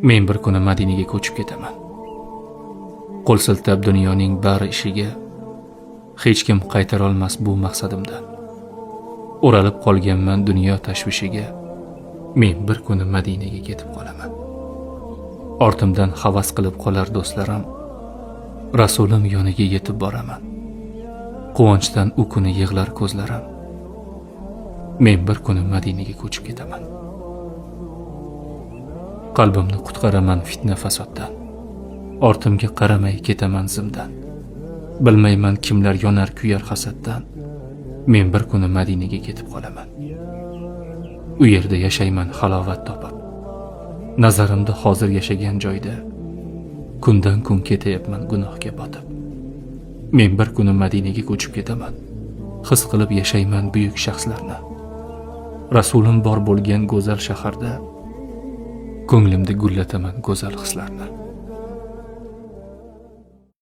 Men bir kuni Madinaga ko'chib ketaman. Qo'l siltab dunyoning bari ishiga hech kim qaytara olmas bu maqsadimdan. O'ralib qolganman dunyo tashvishiga. Men bir kuni Madinaga ketib qolaman. Ortimdan havas qilib qolar do'stlarim. Rasulim yoniga yetib boraman. Quvonchdan u kuni yig'lar ko'zlarim. Men bir kuni Madinaga ko'chib ketaman. Qalbimni qutqaraman fitna fasoddan. Ortimga qaramay ketaman zimdan. Bilmayman kimlar yonar kuyar hasaddan. Men bir kuni Madinaga ketib qolaman. U yerda yashayman halovat topib. Nazarimda hozir yashagan joyda kundan kun ketayapman gunohga botib. Men bir kuni Madinaga ko'chib ketaman. His qilib yashayman buyuk shaxslarni. Rasulim bor bo'lgan go'zal shaharda ko'nglimda gullataman go'zal hislarni.